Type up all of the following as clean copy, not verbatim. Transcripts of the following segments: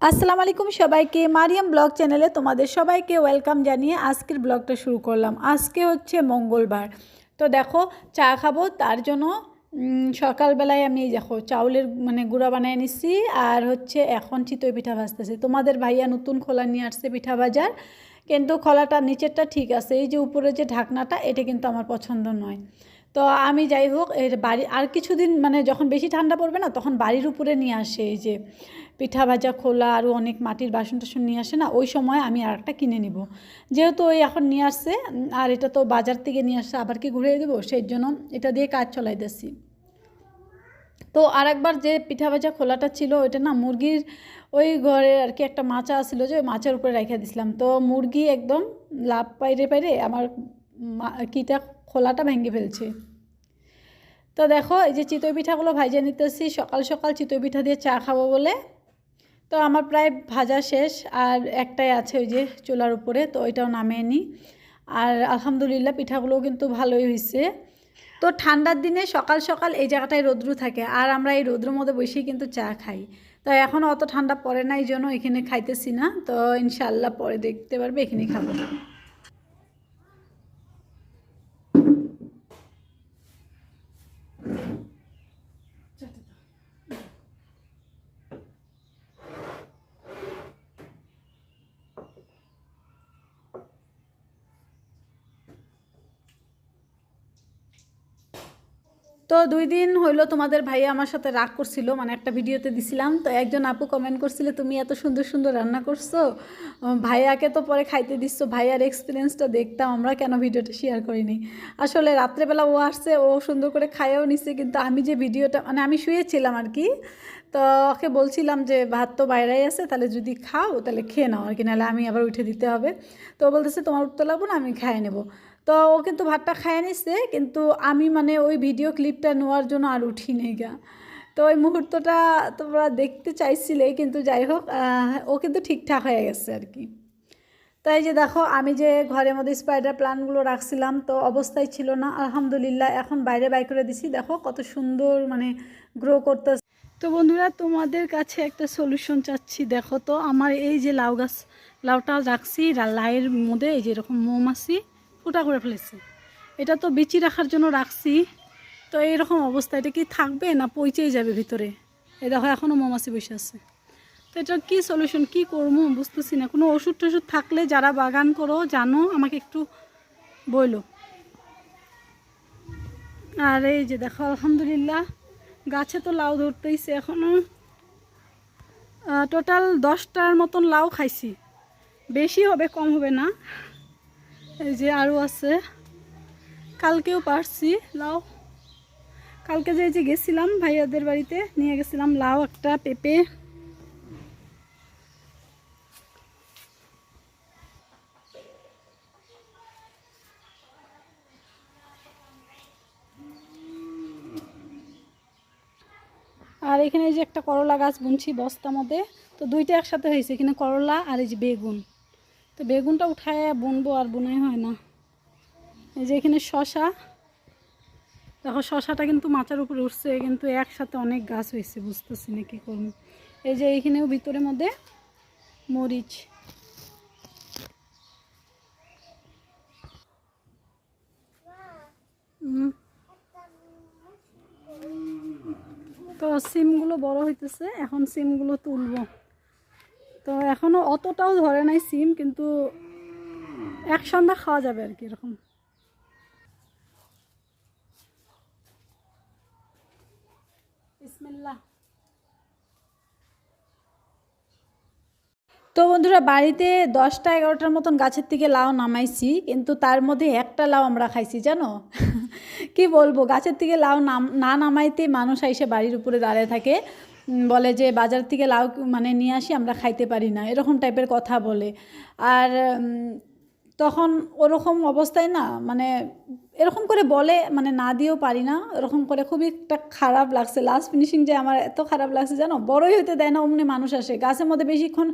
আসসালামু আলাইকুম সবাইকে মারিয়াম ব্লগ চ্যানেলে তোমাদের সবাইকে ওয়েলকাম জানিয়ে আজকের ব্লগটা শুরু করলাম। আজকে হচ্ছে মঙ্গলবার, তো দেখো চা খাবো, তার জন্য সকালবেলায় আমি দেখো চাউলের গুঁড়া বানিয়ে নিচ্ছি। আর হচ্ছে এখন চিতই পিঠা ভাজতেছি। তোমাদের ভাইয়া নতুন খোলা নিয়ে আসছে পিঠা ভাজার, কিন্তু খোলাটা নিচেরটা ঠিক আছে, এই যে উপরে যে ঢাকনাটা এটা কিন্তু আমার পছন্দ নয়। তো আমি যাই হোক এর বাড়ি আর কিছুদিন যখন বেশি ঠান্ডা পড়বে না তখন বাড়ির উপরে নিয়ে আসে এই যে পিঠা ভাজা খোলা, আরও অনেক মাটির বাসন টাসন নিয়ে আসে না, ওই সময় আমি আর একটা কিনে নিব। যেহেতু ওই এখন নিয়ে আসছে আর এটা তো বাজার থেকে নিয়ে আসছে, আবার কি ঘুরিয়ে দেবো, সেই জন্য এটা দিয়ে কাজ চলাইতেছি। তো আর একবার যে পিঠা ভাজা খোলাটা ছিল ওইটা না মুরগির ওই ঘরে আর কি একটা মাচা ছিল, যে ওই মাচার উপরে রেখে দিছিলাম, তো মুরগি একদম লাভ পাইরে পাইরে আমার কিটা খোলাটা ভেঙে ফেলছে। তো দেখো এই যে চিতই পিঠাগুলো ভাজা নিতেছি, সকাল সকাল চিতই পিঠা দিয়ে চা খাবো বলে। তো আমার প্রায় ভাজা শেষ, আর একটাই আছে ওই যে চুলার উপরে, তো ওইটাও নামিয়ে নিই। আর আলহামদুলিল্লাহ পিঠাগুলোও কিন্তু ভালোই হয়েছে। তো ঠান্ডার দিনে সকাল সকাল এই জায়গাটায় রৌদ্র থাকে, আর আমরা এই রৌদ্রের মধ্যে বসেই কিন্তু চা খাই। তো এখনও অত ঠান্ডা পড়ে না, এই জন্য এখানে খাইতেছি না, তো ইনশাআল্লাহ পরে দেখতে পারবে এখানেই খাবো। তো 2 দিন হইলো তোমাদের ভাইয়া আমার সাথে রাগ করছিল, একটা ভিডিওতে দিছিলাম, তো একজন আপু কমেন্ট করছিল তুমি এত সুন্দর সুন্দর রান্না করছো, ভাইয়াকে তো পরে খাইতে দিচ্ছ, ভাইয়ার এক্সপিরিয়েন্সটা দেখতাম আমরা, কেন ভিডিওটা শেয়ার করিনি। আসলে রাত্রেবেলা ও আসছে, ও সুন্দর করে খাইয়াও নিছে, কিন্তু আমি যে ভিডিওটা আমি শুয়েছিলাম আর কি, তো ওকে বলছিলাম যে ভাত তো বাইরেই আছে, তাহলে যদি খাও তাহলে খেয়ে নাও আর কি, নাহলে আমি আবার উঠে দিতে হবে। তো ও বলতেছে তোমার উঠতে লাগবো না, আমি খাইয়ে নেবো। তো ও কিন্তু ভাতটা খাইয়ে নিচ্ছে, কিন্তু আমি ওই ভিডিও ক্লিপটা নেওয়ার জন্য আর উঠি নেই গা। তো ওই মুহূর্তটা তোমরা দেখতে চাইছিলে, কিন্তু যাই হোক ও কিন্তু ঠিকঠাক হয়ে গেছে আর কি। তাই যে দেখো আমি যে ঘরের মধ্যে স্পাইডার প্লান্টগুলো রাখছিলাম, তো অবস্থায় ছিল না, আলহামদুলিল্লাহ এখন বাইরে বাই করে দিছি, দেখো কত সুন্দর গ্রো করতে। তো বন্ধুরা তোমাদের কাছে একটা সলিউশন চাচ্ছি, দেখো তো আমার এই যে লাউ গাছ, লাউটা রাখছি, লাউয়ের মধ্যে এই যে এরকম মৌমাছি ফুটা করে ফেলেছে। এটা তো বিচি রাখার জন্য রাখছি, তো এইরকম অবস্থা, এটা কি থাকবে না পচেই যাবে ভিতরে। এই দেখো এখনও মৌমাছি বসে আছে। তো এটা কী সলিউশন, কী করবো বুঝতেছি না। কোনো ওষুধ টষুধ থাকলে যারা বাগান করো জানো আমাকে একটু বইলো। আর এই যে দেখো আলহামদুলিল্লাহ গাছে তো লাউ ধরতেইছে এখনও, টোটাল 10টার মতন লাউ খাইছি, বেশি হবে কম হবে না। এই যে আরও আছে, কালকেও পারছি লাউ। কালকে যে গেছিলাম ভাইয়াদের বাড়িতে, নিয়ে গেছিলাম লাউ একটা, পেঁপে। আর এখানে এই যে একটা করলা গাছ বুনছি বস্তার মধ্যে, তো 2টা একসাথে হয়েছে, এখানে করলা আর এই যে বেগুন। তো বেগুনটা উঠায় বুনবো, আর বুনাই হয় না। এই যে এখানে শশা, দেখো শশাটা কিন্তু মাচার উপরে উঠছে, কিন্তু একসাথে অনেক গাছ হয়েছে, বুঝতেছি না কী করবো। এই যে এইখানেও ভিতরের মধ্যে মরিচ। তো সিমগুলো বড় হইতেছে, এখন সিমগুলো তুলবো। তো এখনও অতটাও ধরে নাই সিম, কিন্তু এক সন্ধ্যা খাওয়া যাবে আর কি এরকম। বিসমিল্লাহ। তো বন্ধুরা বাড়িতে 10টা 11টার মতন গাছের থেকে লাউ নামাইছি, কিন্তু তার মধ্যে একটা লাউ আমরা খাইছি জানো। কি বলবো, গাছের থেকে লাউ না নামাইতে মানুষ এসে বাড়ির উপরে দাঁড়িয়ে থাকে, বলে যে বাজার থেকে লাউ নিয়ে আসি আমরা খাইতে পারি না, এরকম টাইপের কথা বলে। আর তখন ওরকম অবস্থায় না এরকম করে বলে, না দিয়েও পারি না, এরকম করে খুবই একটা খারাপ লাগছে। লাস্ট ফিনিশিং যে আমার এত খারাপ লাগছে জানো, বড়ই হইতে দেয় না, অমনি মানুষ আসে গাছের মধ্যে বেশিক্ষণ,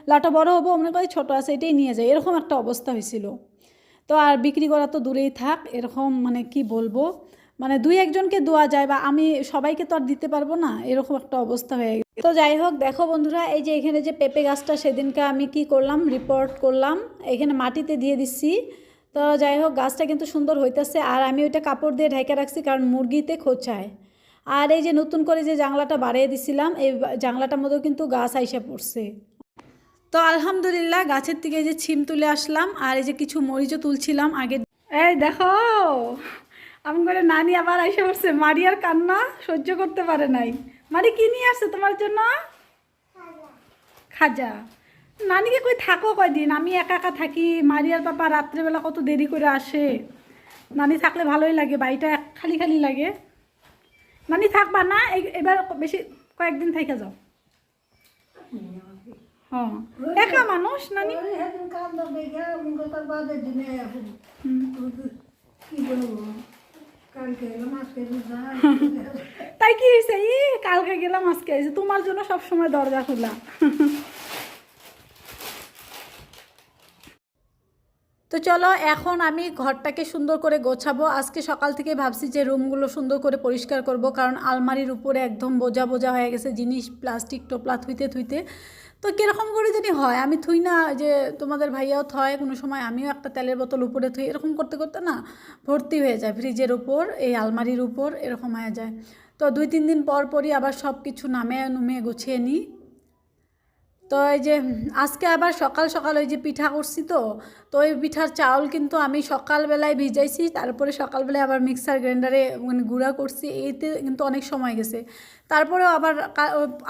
লাউটা বড় হবো অমনি করে ছোটো আছে এটাই নিয়ে যায়, এরকম একটা অবস্থা হয়েছিল। তো আর বিক্রি করা তো দূরেই থাক, এরকম কি বলবো, মানে দুই একজনকে দেওয়া যায়, বা আমি সবাইকে তো আর দিতে পারবো না, এরকম একটা অবস্থা হয়ে গেছে। তো যাই হোক, দেখো বন্ধুরা, এই যে এখানে যে পেঁপে গাছটা সেদিনকে আমি কি করলাম, রিপোর্ট করলাম, এখানে মাটিতে দিয়ে দিচ্ছি। তো যাই হোক, গাছটা কিন্তু সুন্দর হইতেছে, আর আমি ওইটা কাপড় দিয়ে ঢেকে রাখছি কারণ মুরগিতে খোঁচায়। আর এই যে নতুন করে যে জানলাটা বাড়িয়ে দিছিলাম, এই জানলাটার মধ্যেও কিন্তু গাছ আইসা পড়ছে। তো আলহামদুলিল্লাহ, গাছের থেকে এই যে ছিম তুলে আসলাম, আর এই যে কিছু মরিচও তুলছিলাম আগে। এই দেখো, আমি করে নানি আবার আইসা পড়ছে, মারিয়ার কান্না সহ্য করতে পারে নাই। মারি কি নিয়ে আসছে তোমার জন্য? খাজা। নানিকে কই থাকো কয়দিন, আমি একা একা থাকি, মারিয়ার পাপা রাত্রেবেলা কত দেরি করে আসে। নানি থাকলে ভালোই লাগে, বাড়িটা খালি খালি লাগে। নানি থাকবা না? এবার বেশি কয়েকদিন থেকে যাও। হ্যাঁ, একা মানুষ নানি। তাই কি হয়েছে? কালকে গেলাম, আজকে এসে তোমার জন্য সবসময় দরজা খোলা। তো চলো, এখন আমি ঘরটাকে সুন্দর করে গোছাবো। আজকে সকাল থেকে ভাবছি যে রুমগুলো সুন্দর করে পরিষ্কার করব, কারণ আলমারির উপরে একদম বোঝা বোঝা হয়ে গেছে জিনিস, প্লাস্টিক টোপলা থুইতে থুইতে। তো কীরকম করে যদি হয়, আমি থুই না, যে তোমাদের ভাইয়াও থয় কোনো সময়, আমিও একটা তেলের বোতল উপরে থুই, এরকম করতে করতে না ভর্তি হয়ে যায় ফ্রিজের উপর, এই আলমারির উপর এরকম হয়ে যায়। তো 2-3 দিন পর পরই আবার সব কিছু নুমে গুছিয়ে নিই। তো এই যে আজকে আবার সকাল সকাল ওই যে পিঠা করছি, তো ওই পিঠার চাউল কিন্তু আমি সকালবেলায় ভিজাইছি, তারপরে সকালবেলায় আবার মিক্সার গ্রাইন্ডারে মানে গুঁড়া করছি, এইতে কিন্তু অনেক সময় গেছে। তারপরেও আবার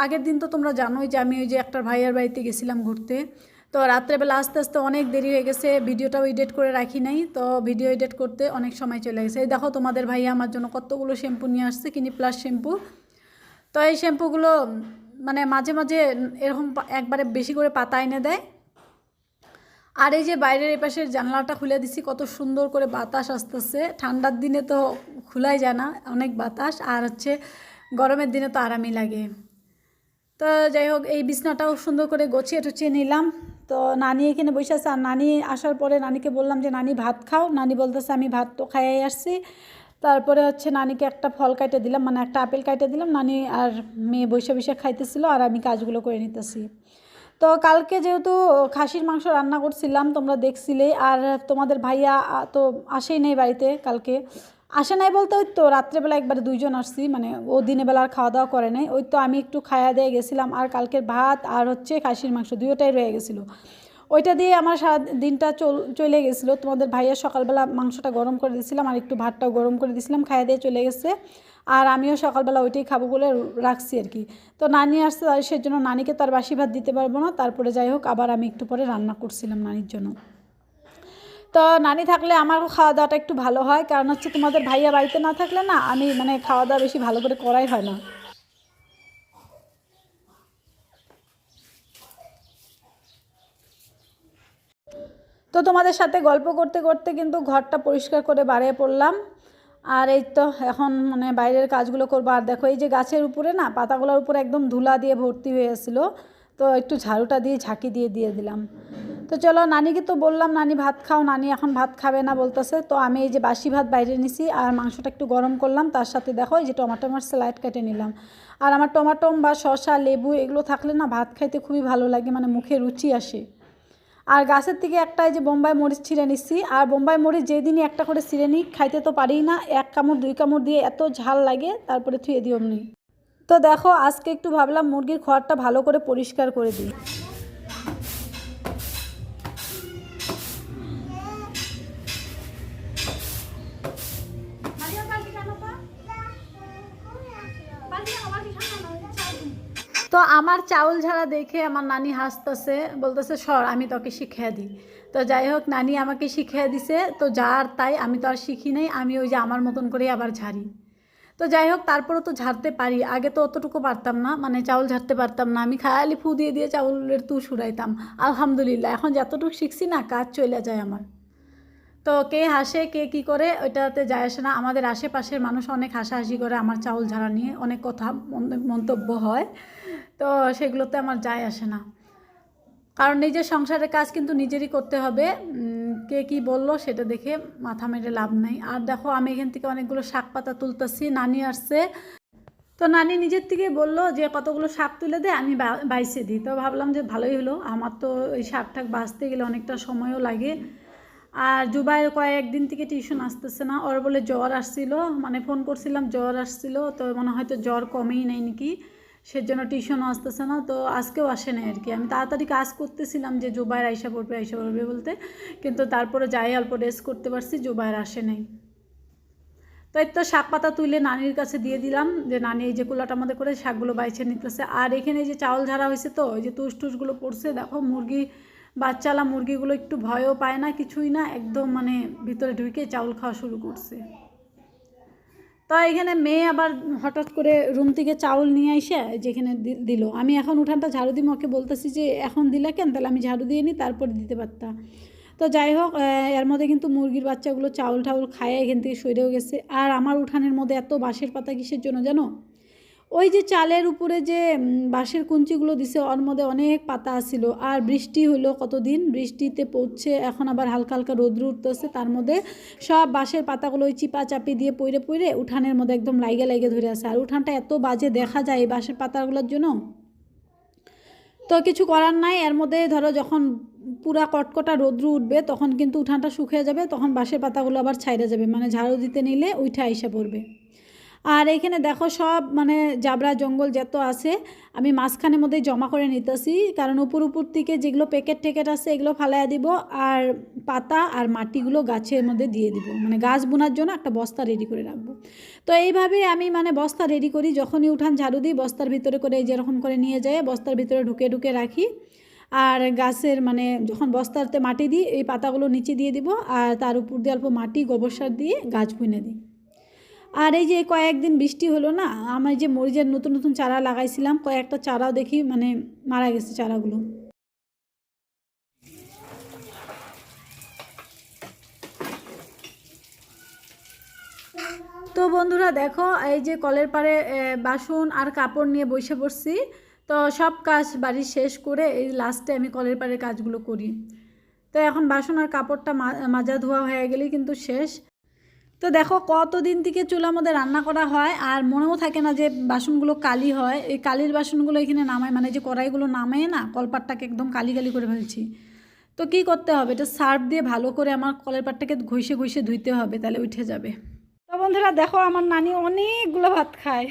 আগের দিন তো তোমরা জানোই যে আমি ওই যে একটা ভাইয়ের বাড়িতে গেছিলাম ঘুরতে, তো রাত্রেবেলা আস্তে আস্তে অনেক দেরি হয়ে গেছে, ভিডিওটাও এডিট করে রাখি নাই, তো ভিডিও এডিট করতে অনেক সময় চলে গেছে। এই দেখো, তোমাদের ভাইয়া আমার জন্য কতগুলো শ্যাম্পু নিয়ে আসছে, ক্লিনিক+ শ্যাম্পু। তো এই শ্যাম্পুগুলো মানে মাঝে মাঝে এরকম একবারে বেশি করে পাতা এনে দেয়। আর এই যে বাইরের এই পাশের জানলাটা খুলে দিছি, কত সুন্দর করে বাতাস আসতেছে। ঠান্ডার দিনে তো খোলাই যায় না, অনেক বাতাস, আর হচ্ছে গরমের দিনে তো আরামই লাগে। তো যাই হোক, এই বিছনাটাও সুন্দর করে গুছিয়ে টুচিয়ে নিলাম। তো নানি এখানে বসে আছে, আর নানি আসার পরে নানিকে বললাম যে নানি ভাত খাও। নানি বলতেছে আমি ভাত তো খাইয়াই আসছি। তারপরে হচ্ছে নানিকে একটা ফল কাটে দিলাম, মানে একটা আপেল কাটে দিলাম। নানি আর মেয়ে বসে বসে খাইতেছিল, আর আমি কাজগুলো করে নিতেছি। তো কালকে যেহেতু খাসির মাংস রান্না করছিলাম, তোমরা দেখছিলে, আর তোমাদের ভাইয়া তো আসেই নেই বাড়িতে কালকে। আসে নাই বলতে ওই তো রাত্রেবেলা একবারে 2 জন আসছি, মানে ও দিনের বেলা আর খাওয়া দাওয়া করে নাই, ওই তো আমি একটু খাওয়া দিয়ে গেছিলাম। আর কালকের ভাত আর হচ্ছে খাসির মাংস দুটোটাই রয়ে গেছিলো, ওইটা দিয়ে আমার সারা দিনটা চলে গেছিলো। তোমাদের ভাইয়া সকালবেলা মাংসটা গরম করে দিয়েছিলাম, আর একটু ভাতটাও গরম করে দিয়েছিলাম, খাইয়া দিয়ে চলে গেছে। আর আমিও সকালবেলা ওইটাই খাবো বলে রাখছি আর কি। তো নানি আসছে, সেজন্য নানিকে তার বাসি ভাত দিতে পারবো না। তারপরে যাই হোক, আবার আমি একটু পরে রান্না করছিলাম নানির জন্য। তো নানি থাকলে আমার খাওয়া দাওয়াটা একটু ভালো হয়, কারণ হচ্ছে তোমাদের ভাইয়া বাড়িতে না থাকলে না আমি মানে খাওয়া দাওয়া বেশি ভালো করে করাই হয় না। তো তোমাদের সাথে গল্প করতে করতে কিন্তু ঘরটা পরিষ্কার করে বাড়িয়ে পড়লাম। আর এই তো এখন মানে বাইরের কাজগুলো করবো। আর দেখো, এই যে গাছের উপরে না পাতাগুলোর উপরে একদম ধুলা দিয়ে ভর্তি হয়ে আসছিলো, তো একটু ঝাড়ুটা দিয়ে ঝাঁকি দিয়ে দিলাম। তো চলো, নানিকে তো বললাম নানি ভাত খাও, নানি এখন ভাত খাবে না বলতেছে। তো আমি এই যে বাসি ভাত বাইরে নিছি, আর মাংসটা একটু গরম করলাম, তার সাথে দেখো এই যে টমেটো স্লাইড কেটে নিলাম। আর আমার টমেটো বা শসা লেবু এগুলো থাকলে না ভাত খাইতে খুবই ভালো লাগে, মানে মুখে রুচি আসে। আর গাছের থেকে একটা এই যে বোম্বাই মরিচ ছিঁড়ে নিচ্ছি, আর বোম্বাই মরিচ যেদিনই একটা করে ছিঁড়ে নিই, খাইতে তো পারি না, 1 কামড় 2 কামড় দিয়ে এত ঝাল লাগে, তারপরে থুয়ে দিই অমনি। তো দেখো, আজকে একটু ভাবলাম মুরগির খড়টা ভালো করে পরিষ্কার করে দিই। তো আমার চাউল ঝাড়া দেখে আমার নানি হাসতেছে, বলতেছে সর আমি তোকে শিখিয়ে দিই। তো যাই হোক, নানি আমাকে শিখিয়ে দিছে, তো যার তাই, আমি তো আর শিখি নাই, আমি ওই যে আমার মতন করে আবার ঝাড়ি। তো যাই হোক, তারপরও তো ঝাড়তে পারি, আগে তো অতটুকু পারতাম না, মানে চাউল ঝাড়তে পারতাম না, আমি খালি ফু দিয়ে দিয়ে চাউলের তু সুরাইতাম। আলহামদুলিল্লাহ, এখন যতটুকু শিখছি না, কাজ চলে যায় আমার। তো কে হাসে কে কী করে ওইটাতে যায় আসে না, আমাদের আশেপাশের মানুষ অনেক হাসাহাসি করে আমার চাউল ঝাড়া নিয়ে, অনেক কথা মন্তব্য হয়, তো সেগুলোতে আমার যায় আসে না, কারণ নিজের সংসারের কাজ কিন্তু নিজেরই করতে হবে। কে কী বললো সেটা দেখে মাথা মেরে লাভ নাই। আর দেখো আমি এখান থেকে অনেকগুলো শাক পাতা তুলতেছি, নানি আসছে। তো নানি নিজের থেকে বললো যে কতগুলো শাক তুলে দে, আমি বাইছে দিই। তো ভাবলাম যে ভালোই হলো, আমার তো এই শাক ঠাক বাছতে গেলে অনেকটা সময়ও লাগে। আর জুবাইয়ের কয়েকদিন থেকে টিউশন আসতেছে না, ওর বলে জ্বর আসছিল, মানে ফোন করছিলাম জ্বর আসছিল, তো মনে হয়তো জ্বর কমেই নেই নাকি, সেজন্য টিউশনও আসতেছে না। তো আজকেও আসে নাই আর কি। আমি তাড়াতাড়ি কাজ করতেছিলাম যে জুবাইয়ের আইসা পড়বে বলতে, কিন্তু তারপরে যাই অল্প রেস্ট করতে পারছি, জুবাইয়ের আসে নাই। তাই তো শাক পাতা তুলে নানির কাছে দিয়ে দিলাম, যে নানি এই যে কুলাটার মধ্যে করে শাকগুলো বাইছে নিতেছে। আর এখানে যে চাউল ঝাড়া হয়েছে, তো ওই যে টুসগুলো পড়ছে, দেখো মুরগি বাচ্চালা মুরগিগুলো একটু ভয়ও পায় না, কিছুই না, একদম মানে ভিতরে ঢুকে চাউল খাওয়া শুরু করছে। তো এখানে মেয়ে আবার হঠাৎ করে রুম থেকে চাউল নিয়ে এসে যেখানে দিল, আমি এখন উঠানটা ঝাড়ু দিব, ওকে বলতেছি যে এখন দিলা কেন, তাহলে আমি ঝাড়ু দিয়ে নিই তারপরে দিতে পারতাম। তো যাই হোক, এর মধ্যে কিন্তু মুরগির বাচ্চাগুলো চাউল টাউল খায় এখান থেকে সরেও গেছে। আর আমার উঠানের মধ্যে এত বাঁশের পাতা কিসের জন্য জানো? ওই যে চালের উপরে যে বাঁশের কুঞ্চিগুলো দিছে, ওর মধ্যে অনেক পাতা আসিল। আর বৃষ্টি হলো কতদিন, বৃষ্টিতে পড়ছে, এখন আবার হালকা হালকা রোদ্র উঠতেছে, তার মধ্যে সব বাঁশের পাতাগুলো ওই চিপা চাপি দিয়ে পড়ে উঠানের মধ্যে একদম লাইগে ধরে আছে। আর উঠানটা এত বাজে দেখা যায় এই বাঁশের পাতাগুলোর জন্য। তো কিছু করার নাই, এর মধ্যে ধরো যখন পুরা কটকটা রোদ্রু উঠবে তখন কিন্তু উঠানটা শুকিয়ে যাবে, তখন বাঁশের পাতাগুলো আবার ছাইড়া যাবে, মানে ঝাড়ু দিতে নিলে উঠে আইসা পড়বে। আর এখানে দেখো সব মানে জাবরা জঙ্গল যত আছে আমি মাঝখানের মধ্যে জমা করে নিতেছি, কারণ উপর থেকে যেগুলো প্যাকেট আছে এগুলো ফালাইয়া দিব, আর পাতা আর মাটিগুলো গাছের মধ্যে দিয়ে দিব, মানে গাছ বোনার জন্য একটা বস্তা রেডি করে রাখবো। তো এইভাবে আমি মানে বস্তা রেডি করি, যখনই উঠান ঝাড়ু দিই বস্তার ভিতরে করে এই যেরকম করে নিয়ে যায় বস্তার ভিতরে ঢুকে রাখি। আর গাছের মানে যখন বস্তাতে মাটি দিই এই পাতাগুলো নিচে দিয়ে দিব, আর তার উপর দিয়ে অল্প মাটি গোবর সার দিয়ে গাছ বুনে দিই। আর এই যে কয়েকদিন বৃষ্টি হলো না, আমি যে মরিচের নতুন চারা লাগাইছিলাম, কয়েকটা চারাও দেখি মানে মারা গেছে চারাগুলো। তো বন্ধুরা দেখো, এই যে কলের পাড়ে বাসন আর কাপড় নিয়ে বসে পড়ছি। তো সব কাজ বাড়ির শেষ করে এই লাস্টে আমি কলের পাড়ের কাজগুলো করি। তো এখন বাসন আর কাপড়টা মাজা ধোয়া হয়ে গেলেই কিন্তু শেষ। তো দেখো কতদিন থেকে চুলার মধ্যে রান্না করা হয়, আর মনেও থাকে না যে বাসনগুলো কালি হয়। এই কালির বাসনগুলো এখানে নামায়, মানে যে কড়াইগুলো নামায় না, কলপাটটাকে একদম কালি করে ফেলছি। তো কি করতে হবে, এটা সার্ফ দিয়ে ভালো করে আমার কলের পাটটাকে ঘষে ধুইতে হবে, তাহলে উঠে যাবে। তো বন্ধুরা দেখো, আমার নানি অনেকগুলো ভাত খায়,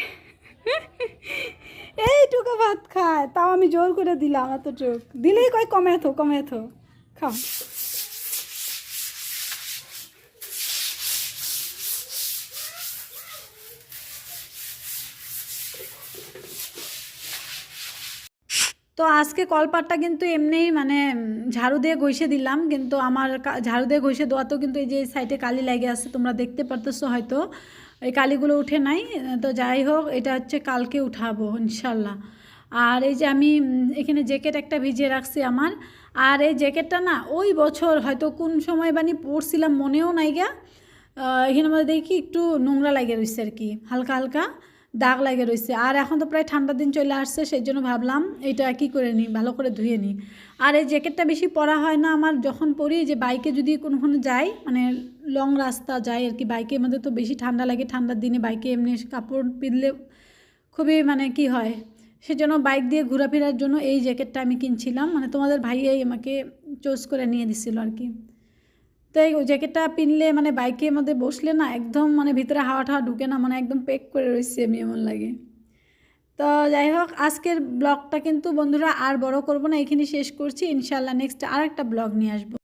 এইটুকু ভাত খায়, তাও আমি জোর করে দিলাম, এতটুক দিলেই কয় কমে থো খাও। তো আজকে কলপাটটা কিন্তু এমনিই মানে ঝাড়ু দিয়ে ঘষে দিলাম, কিন্তু আমার ঝাড়ু দিয়ে ঘষে দেওয়াতেও কিন্তু এই যে সাইডে কালি লেগে আছে, তোমরা দেখতে পারতেছো হয়তো, এই কালিগুলো উঠে নাই। তো যাই হোক, এটা হচ্ছে কালকে উঠাবো ইনশাল্লাহ। আর এই যে আমি এখানে জ্যাকেট একটা ভিজিয়ে রাখছি আমার, আর এই জ্যাকেটটা না ওই বছর হয়তো কোন সময় পরছিলাম মনেও নাই গা, এখানে মধ্যে দেখি একটু নোংরা লাগে রয়েছে আর কি, হালকা দাগ লাগে রয়েছে। আর এখন তো প্রায় ঠান্ডার দিন চলে আসছে, সেই জন্য ভাবলাম এটা কি করে নিই, ভালো করে ধুয়ে নিই। আর এই জ্যাকেটটা বেশি পরা হয় না আমার, যখন পরি যে বাইকে যদি কোনোখানে যাই, মানে লং রাস্তা যাই আর কি, বাইকের মধ্যে তো বেশি ঠান্ডা লাগে, ঠান্ডার দিনে বাইকে এমনি কাপড় পিনলে খুবই মানে কি হয়, সেজন্য বাইক দিয়ে ঘোরাফেরার জন্য এই জ্যাকেটটা আমি কিনছিলাম, মানে তোমাদের ভাইয়াই আমাকে চয়েস করে নিয়ে দিছিল আর কি। তো এই জ্যাকেটটা পিনলে মানে বাইকের মধ্যে বসলে না একদম মানে ভিতরে হাওয়া ঢুকে না, মানে একদম প্যাক করে রয়েছে আমি এমন লাগে। তো যাই হোক, আজকের ব্লগটা কিন্তু বন্ধুরা আর বড় করব না, এখানে শেষ করছি। ইনশাল্লাহ নেক্সট আর একটা ব্লগ নিয়ে আসবো।